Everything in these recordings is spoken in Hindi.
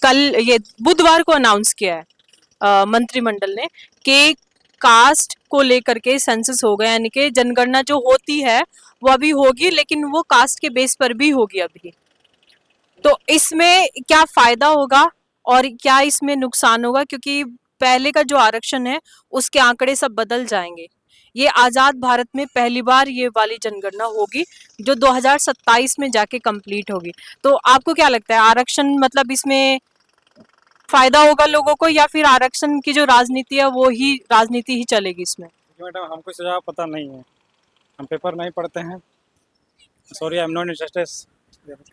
कल ये बुधवार को अनाउंस किया है मंत्रिमंडल ने कि कास्ट को लेकर के सेंसस हो गया, यानी कि जनगणना जो होती है वो अभी होगी, लेकिन वो कास्ट के बेस पर भी होगी अभी। तो इसमें क्या फायदा होगा और क्या इसमें नुकसान होगा, क्योंकि पहले का जो आरक्षण है उसके आंकड़े सब बदल जाएंगे। ये आजाद भारत में पहली बार ये वाली जनगणना होगी जो 2027 में जाके कंप्लीट होगी। तो आपको क्या लगता है, आरक्षण मतलब इसमें फायदा होगा लोगों को, या फिर आरक्षण की जो राजनीति है वो ही राजनीति ही चलेगी इसमें? मैडम हमको सुझाव पता नहीं है, हम पेपर नहीं पढ़ते हैं। Sorry, I am not interested.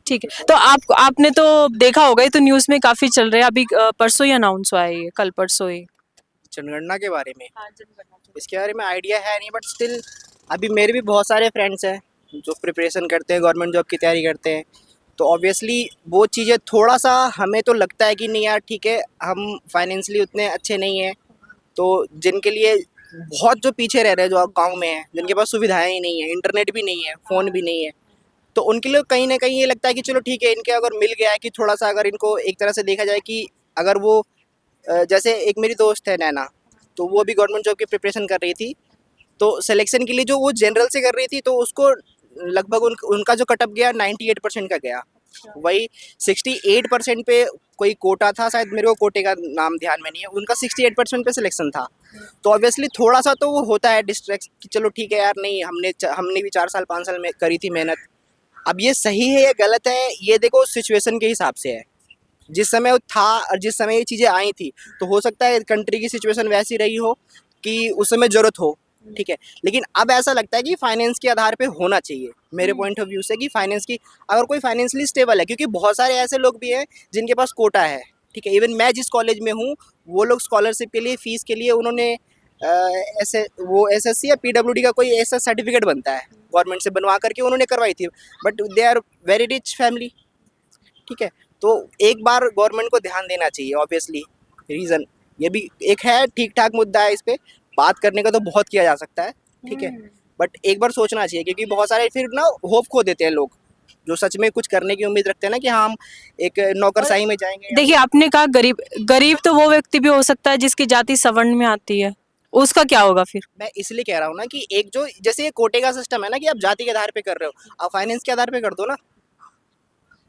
ठीक है, तो आपने तो देखा होगा, ये तो न्यूज में काफी चल रहा है अभी, परसों ही अनाउंस हुआ है, ये कल परसों ही। जनगणना के बारे में हाँ, जनगणना के इसके बारे में आइडिया है नहीं, बट स्टिल अभी मेरे भी बहुत सारे फ्रेंड्स हैं जो प्रिपरेशन करते हैं, गवर्नमेंट जॉब की तैयारी करते हैं। तो ऑब्वियसली वो चीज़ें थोड़ा सा हमें तो लगता है कि नहीं यार ठीक है, हम फाइनेंशियली उतने अच्छे नहीं हैं, तो जिनके लिए बहुत जो पीछे रह रहे हैं, जो गांव में हैं, जिनके पास सुविधाएं ही नहीं है, इंटरनेट भी नहीं है, फ़ोन भी नहीं है, तो उनके लिए कहीं ना कहीं ये लगता है कि चलो ठीक है, इनके अगर मिल गया है कि थोड़ा सा अगर इनको एक तरह से देखा जाए कि अगर वो जैसे एक मेरी दोस्त है नैना, तो वो भी गवर्नमेंट जॉब की प्रिपरेशन कर रही थी। तो सिलेक्शन के लिए जो वो जनरल से कर रही थी, तो उसको लगभग उनका जो कटअप गया 98% का गया। वही 68% पे कोई कोटा था, शायद मेरे को कोटे का नाम ध्यान में नहीं है, उनका 68% पे सिलेक्शन था। तो ऑब्वियसली थोड़ा सा तो वो होता है डिस्ट्रैक्ट कि चलो ठीक है यार, नहीं हमने भी 4 साल 5 साल में करी थी मेहनत। अब ये सही है या गलत है, ये देखो सिचुएशन के हिसाब से है। जिस समय वो था और जिस समय ये चीज़ें आई थी, तो हो सकता है कंट्री की सिचुएशन वैसी रही हो कि उस समय ज़रूरत हो, ठीक है। लेकिन अब ऐसा लगता है कि फाइनेंस के आधार पे होना चाहिए, मेरे पॉइंट ऑफ व्यू से, कि फाइनेंस की अगर कोई फाइनेंशियली स्टेबल है, क्योंकि बहुत सारे ऐसे लोग भी हैं जिनके पास कोटा है, ठीक है। इवन मैं जिस कॉलेज में हूँ, वो लोग स्कॉलरशिप के लिए, फीस के लिए उन्होंने ऐसे वो एसएससी या पीडब्ल्यूडी का कोई ऐसा सर्टिफिकेट बनता है, गवर्नमेंट से बनवा करके उन्होंने करवाई थी, but they are very rich family, ठीक है। तो एक बार गवर्नमेंट को ध्यान देना चाहिए, ऑब्वियसली रीज़न ये भी एक है, ठीक ठाक मुद्दा है, इस पे बात करने का तो बहुत किया जा सकता है, ठीक है, बट एक बार सोचना चाहिए, क्योंकि बहुत सारे फिर ना होप खो देते हैं लोग, जो सच में कुछ करने की उम्मीद रखते हैं ना, कि हाँ हम एक नौकरशाही में जाएंगे। देखिए, आपने कहा गरीब, गरीब तो वो व्यक्ति भी हो सकता है जिसकी जाति सवर्ण में आती है, उसका क्या होगा फिर? मैं इसलिए कह रहा हूँ ना कि एक जो जैसे ये कोटे का सिस्टम है ना, कि आप जाति के आधार पे कर रहे हो, आप फाइनेंस के आधार पे कर दो ना,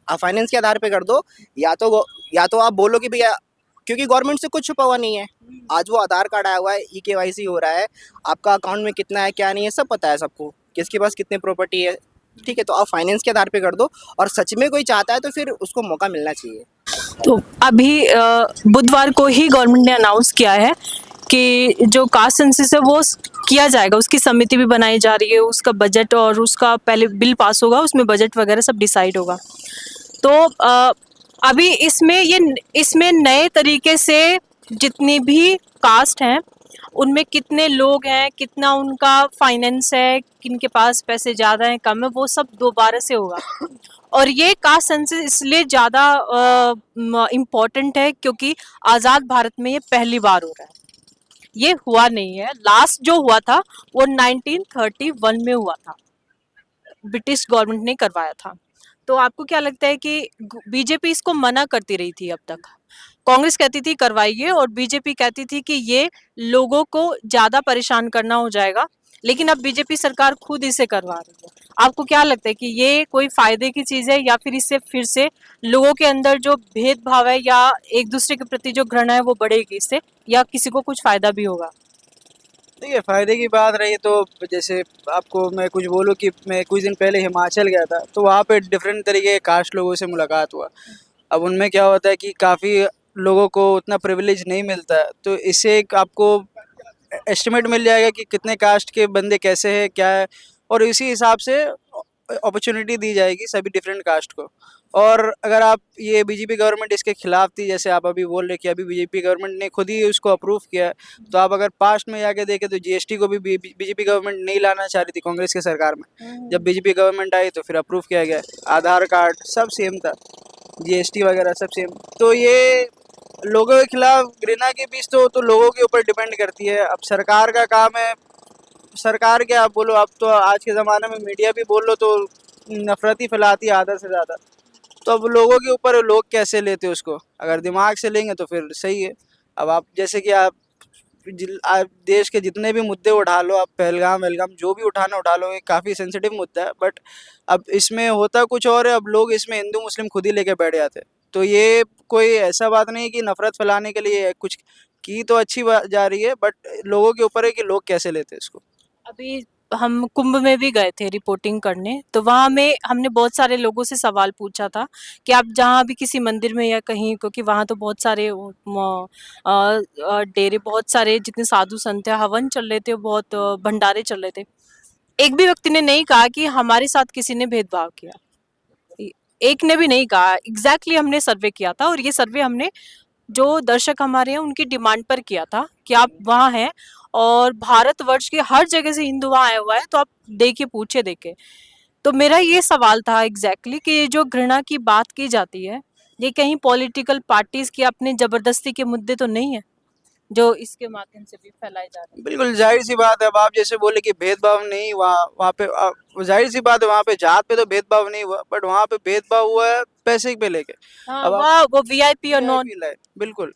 आप फाइनेंस के आधार पे कर दो। या तो आप बोलो कि भैया, क्योंकि गवर्नमेंट से कुछ छुपा हुआ नहीं है, आज वो आधार कार्ड आया हुआ है, ई-केवाईसी हो रहा है, आपका अकाउंट में कितना है क्या नहीं है सब पता है सबको, किसके पास कितने प्रॉपर्टी है, ठीक है। तो आप फाइनेंस के आधार पे कर दो, और सच में कोई चाहता है तो फिर उसको मौका मिलना चाहिए। तो अभी बुधवार को ही गवर्नमेंट ने अनाउंस किया है कि जो कास्ट सेंसस है वो किया जाएगा, उसकी समिति भी बनाई जा रही है, उसका बजट और उसका पहले बिल पास होगा, उसमें बजट वगैरह सब डिसाइड होगा। तो अभी इसमें नए तरीके से जितनी भी कास्ट हैं उनमें कितने लोग हैं, कितना उनका फाइनेंस है, किनके पास पैसे ज़्यादा हैं कम है, वो सब दोबारा से होगा। और ये कास्ट सेंसस इसलिए ज़्यादा इम्पोर्टेंट है क्योंकि आज़ाद भारत में ये पहली बार हो रहा है, ये हुआ नहीं है। लास्ट जो हुआ था वो 1931 में हुआ था, ब्रिटिश गवर्नमेंट ने करवाया था। तो आपको क्या लगता है कि बीजेपी इसको मना करती रही थी अब तक? कांग्रेस कहती थी करवाइए और बीजेपी कहती थी कि ये लोगों को ज्यादा परेशान करना हो जाएगा, लेकिन अब बीजेपी सरकार खुद इसे करवा रही है। आपको क्या लगता है कि ये कोई फायदे की चीज है, या फिर इससे फिर से लोगों के अंदर जो भेदभाव है या एक दूसरे के प्रति जो घृणा है वो बढ़ेगी इससे, या किसी को कुछ फायदा भी होगा? देखिए, फ़ायदे की बात रही तो जैसे आपको मैं कुछ बोलूँ कि मैं कुछ दिन पहले हिमाचल गया था, तो वहाँ पे डिफरेंट तरीके के कास्ट लोगों से मुलाकात हुआ। अब उनमें क्या होता है कि काफ़ी लोगों को उतना प्रिविलेज नहीं मिलता है, तो इससे एक आपको एस्टिमेट मिल जाएगा कि कितने कास्ट के बंदे कैसे हैं, क्या है, और इसी हिसाब से अपॉर्चुनिटी दी जाएगी सभी डिफरेंट कास्ट को। और अगर आप ये बीजेपी गवर्नमेंट इसके खिलाफ थी, जैसे आप अभी बोल रहे कि अभी बीजेपी गवर्नमेंट ने खुद ही उसको अप्रूव किया है, तो आप अगर पास्ट में जाके देखें तो जीएसटी को भी बीजेपी गवर्नमेंट नहीं लाना चाह रही थी कांग्रेस की सरकार में। जब बीजेपी गवर्नमेंट आई तो फिर अप्रूव किया गया। आधार कार्ड सब सेम था, जीएसटी वगैरह सब सेम। तो ये लोगों के खिलाफ घृणा के बीच तो लोगों के ऊपर डिपेंड करती है। अब सरकार का काम है, सरकार क्या आप बोलो, अब तो आज के ज़माने में मीडिया भी बोल लो तो नफरत ही फैलाती है आधा से ज़्यादा। तो अब लोगों के ऊपर है, लोग कैसे लेते हैं उसको। अगर दिमाग से लेंगे तो फिर सही है। अब आप जैसे कि आप देश के जितने भी मुद्दे उठा लो, आप पहलगाम वहलगाम जो भी उठाना उठा लो, ये काफ़ी सेंसिटिव मुद्दा है। बट अब इसमें होता कुछ और है, अब लोग इसमें हिंदू मुस्लिम खुद ही लेके बैठ जाते हैं। तो ये कोई ऐसा बात नहीं है कि नफरत फैलाने के लिए कुछ की तो अच्छी बात जा रही है, बट लोगों के ऊपर है कि लोग कैसे लेते हैं इसको। अभी हम कुंभ में भी गए थे रिपोर्टिंग करने, तो वहाँ में हमने बहुत सारे लोगों से सवाल पूछा था कि आप जहाँ भी किसी मंदिर में या कहीं, क्योंकि वहाँ तो बहुत सारे डेरे, बहुत सारे जितने साधु संत थे, हवन चल रहे थे, बहुत भंडारे चल रहे थे। एक भी व्यक्ति ने नहीं कहा कि हमारे साथ किसी ने भेदभाव किया। एक ने भी नहीं कहा। एग्जैक्टली हमने सर्वे किया था, और ये सर्वे हमने जो दर्शक हमारे हैं उनकी डिमांड पर किया था कि आप वहाँ हैं और भारतवर्ष के हर जगह से हिंदू वहाँ आया हुआ है, तो आप देखिए, पूछे देखे। तो मेरा ये सवाल था एग्जैक्टली कि ये जो घृणा की बात की जाती है, ये कहीं पॉलिटिकल पार्टीज की अपने जबरदस्ती के मुद्दे तो नहीं है जो इसके माध्यम से भी फैलाए जा रहे हैं? बिल्कुल जाहिर सी बात है। अब आप जैसे बोले कि भेदभाव नहीं, वहाँ पे जाहिर सी बात है, वहाँ पे जात पे तो भेदभाव नहीं हुआ, बट वहाँ पे भेदभाव हुआ है पैसे पे लेके। हाँ, अब वो वीआईपी और नॉन। VIP लाए, बिल्कुल।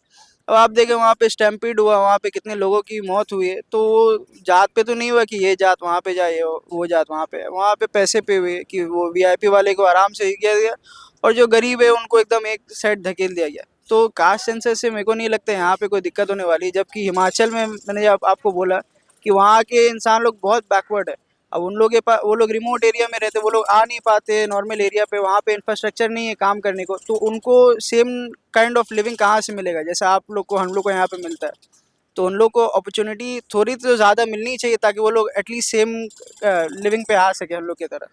अब आप देखें वहाँ पे स्टैम्पीड हुआ, वहाँ पे कितने लोगों की मौत हुई है, तो वो जात पे तो नहीं हुआ कि ये जात वहाँ पे जाए वो जात वहाँ पे है। वहाँ पे पैसे पे हुए कि वो VIP वाले को आराम से ही किया गया, और जो गरीब है उनको एकदम एक साइड धकेल दिया गया। तो कास्ट सेंसस से मेरे को नहीं लगता यहाँ पे कोई दिक्कत होने वाली, जबकि हिमाचल में मैंने जब आपको बोला कि वहाँ के इंसान लोग बहुत बैकवर्ड है। अब उन लोग के पास, वो लोग रिमोट एरिया में रहते, वो लोग आ नहीं पाते नॉर्मल एरिया पे, वहाँ पे इंफ्रास्ट्रक्चर नहीं है काम करने को, तो उनको सेम काइंड ऑफ लिविंग कहाँ से मिलेगा जैसा आप लोग को, हम लोग को यहाँ पे मिलता है। तो उन लोग को अपॉर्चुनिटी थोड़ी तो ज़्यादा मिलनी चाहिए, ताकि वो लोग एटलीस्ट सेम लिविंग पे आ सके हम लोग की तरह।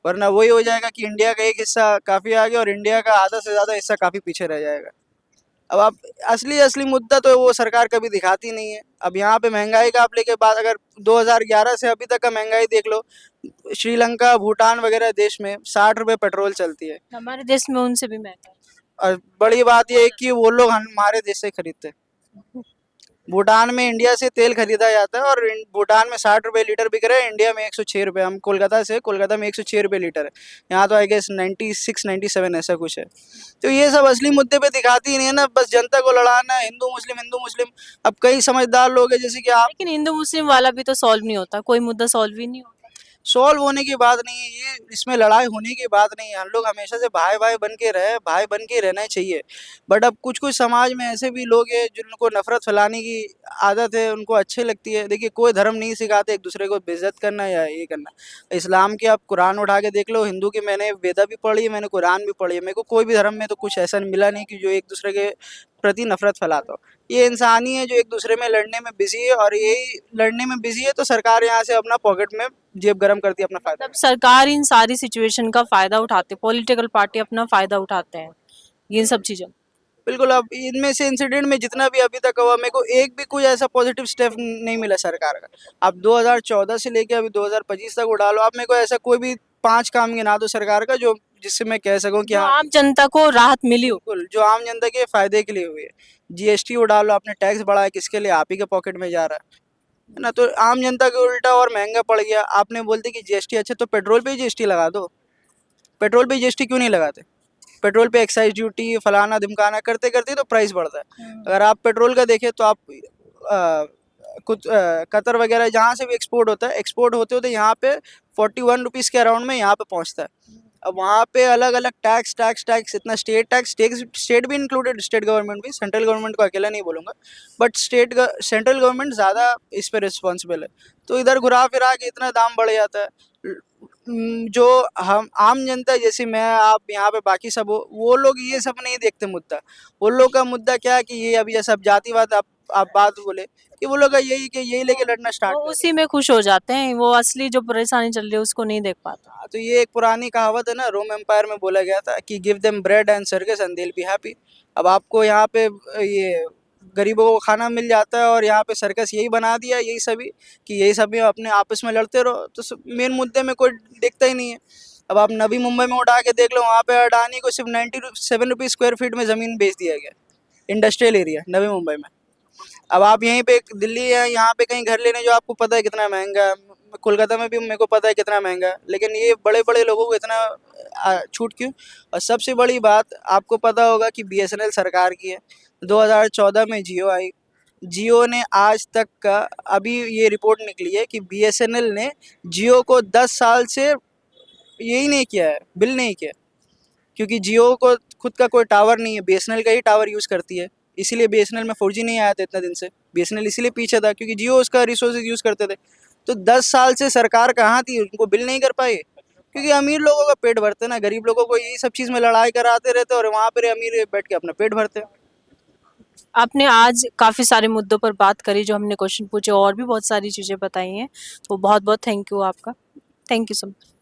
वरना वही हो जाएगा कि इंडिया का एक हिस्सा काफ़ी आगे और इंडिया का आधा से ज़्यादा हिस्सा काफ़ी पीछे रह जाएगा। अब आप असली असली मुद्दा तो वो सरकार कभी दिखाती नहीं है। अब यहाँ पे महंगाई का आप लेके बात, अगर 2011 से अभी तक का महंगाई देख लो, श्रीलंका, भूटान वगैरह देश में 60 रुपये पेट्रोल चलती है। हमारे देश में उनसे भी महंगा है। और बड़ी बात यह है कि वो लोग हमारे देश से खरीदते हैं। भूटान में इंडिया से तेल खरीदा जाता है, और भूटान में 60 रुपये लीटर बिक रहा है, इंडिया में 106 रुपये। हम कोलकाता में 106 रुपये लीटर है, यहाँ तो आई गेस 96 97 ऐसा कुछ है। तो ये सब असली मुद्दे पे दिखाती ही नहीं है ना, बस जनता को लड़ाना है, हिंदू मुस्लिम हिंदू मुस्लिम। अब कई समझदार लोग हैं जैसे कि आप, लेकिन हिंदू मुस्लिम वाला भी तो सॉल्व नहीं होता, कोई मुद्दा सॉल्व ही नहीं होता। सॉल्व होने की बात नहीं है ये, इसमें लड़ाई होने की बात नहीं है। हम लोग हमेशा से भाई भाई बन के रहे, भाई बन के रहना चाहिए। बट अब कुछ कुछ समाज में ऐसे भी लोग हैं जिनको नफरत फैलाने की आदत है, उनको अच्छी लगती है। देखिए कोई धर्म नहीं सिखाते एक दूसरे को बेइज्जत करना या ये करना। इस्लाम की आप कुरान उठा के देख लो, हिंदू की मैंने वेदा भी पढ़ी है, मैंने कुरान भी पढ़ी है, मेरे को कोई भी धर्म में तो कुछ ऐसा मिला नहीं कि जो एक दूसरे के प्रति नफरत फैलाता हो। ये इंसान ही है जो एक दूसरे में लड़ने में बिजी है, और यही लड़ने में बिजी है तो सरकार यहाँ से अपना पॉकेट में जेब गरम करती है अपना फायदा। तब सरकार इन सारी सिचुएशन का फायदा उठाते, पॉलिटिकल पार्टी अपना फायदा उठाते हैं ये सब चीजों। बिल्कुल। अब इनमें से इंसिडेंट में जितना भी अभी तक हुआ, मेरे को एक भी कोई ऐसा पॉजिटिव स्टेप नहीं मिला सरकार का। आप 2014 से लेके अभी 2025 तक उड़ा लो, आप मेरे को ऐसा कोई भी 5 काम गिना दो सरकार का जो जिससे मैं कह सकूं कि जो हाँ आम जनता को राहत मिली हो। बिल्कुल, जो आम जनता के फायदे के लिए हुई है। GST उड़ा लो, आपने टैक्स बढ़ाया, किसके लिए? आप ही के पॉकेट में जा रहा है ना। तो आम जनता के उल्टा और महंगा पड़ गया। आपने बोलते कि GST, अच्छा तो पेट्रोल पे ही GST लगा दो। पेट्रोल पे GST क्यों नहीं लगाते? पेट्रोल पे एक्साइज ड्यूटी फलाना ढिमकाना करते करते तो प्राइस बढ़ता है। अगर आप पेट्रोल का देखें तो आप कुछ कतर वगैरह जहाँ से भी एक्सपोर्ट होता है, एक्सपोर्ट होते होते यहाँ पे 41 रुपीज़ के अराउंड में यहाँ पे पहुँचता है। अब वहाँ पे अलग अलग टैक्स टैक्स टैक्स इतना, स्टेट भी इंक्लूडेड, स्टेट गवर्नमेंट भी, सेंट्रल गवर्नमेंट को अकेला नहीं बोलूँगा, बट सेंट्रल गवर्नमेंट ज़्यादा इस पर रिस्पॉन्सिबल है। तो इधर घुरा फिरा के इतना दाम बढ़ जाता है। जो हम आम जनता जैसे मैं आप यहाँ पे बाकी सब वो लोग ये सब नहीं देखते मुद्दा। वो लोग का मुद्दा क्या है कि ये अभी जैसा जातिवाद आप बात बोले कि वो लोग का यही कि यही लेके लड़ना स्टार्ट वो कर उसी में खुश हो जाते हैं, वो असली जो परेशानी चल रही है उसको नहीं देख पाता। दिया। तो ये एक पुरानी कहावत है ना, रोम एम्पायर में बोला गया था कि give them bread and circus and they will be happy. अब आपको यहाँ पे ये गरीबों को खाना मिल जाता है, और यहाँ पे सर्कस यही बना दिया, यही सभी कि यही सभी अपने आपस में लड़ते रहो, तो मेन मुद्दे में कोई देखता ही नहीं है। अब आप नवी मुंबई में उठा के देख लो, वहाँ पे अडानी को सिर्फ 97 रुपीज़ स्क्वायर फीट में ज़मीन बेच दिया गया, इंडस्ट्रियल एरिया नवी मुंबई में। अब आप यहीं पे दिल्ली है, यहाँ पे कहीं घर लेने जो आपको पता है कितना महंगा है, कोलकाता में भी मेरे को पता है कितना महंगा है, लेकिन ये बड़े बड़े लोगों को इतना छूट क्यों? और सबसे बड़ी बात आपको पता होगा कि बीएसएनएल सरकार की है। 2014 में जियो आई, जियो ने आज तक का, अभी ये रिपोर्ट निकली है कि बीएसएनएल ने जियो को 10 साल से यही नहीं किया है, बिल नहीं किया, क्योंकि जियो को खुद का कोई टावर नहीं है, बीएसएनएल का ही टावर यूज़ करती है। इसीलिए बीएसएनएल में 4G नहीं आया था इतना दिन से, बीएसएनएल इसीलिए पीछे था क्योंकि जियो उसका रिसोर्सेज यूज़ करते थे। तो 10 साल से सरकार कहाँ थी, उनको बिल नहीं कर पाई, क्योंकि अमीर लोगों का पेट भरते ना, गरीब लोगों को यही सब चीज़ में लड़ाई कराते रहते और वहाँ पर अमीर बैठ के अपना पेट भरते हैं। आपने आज काफ़ी सारे मुद्दों पर बात करी, जो हमने क्वेश्चन पूछे, और भी बहुत सारी चीज़ें बताई हैं, तो बहुत बहुत थैंक यू आपका। Thank you so much.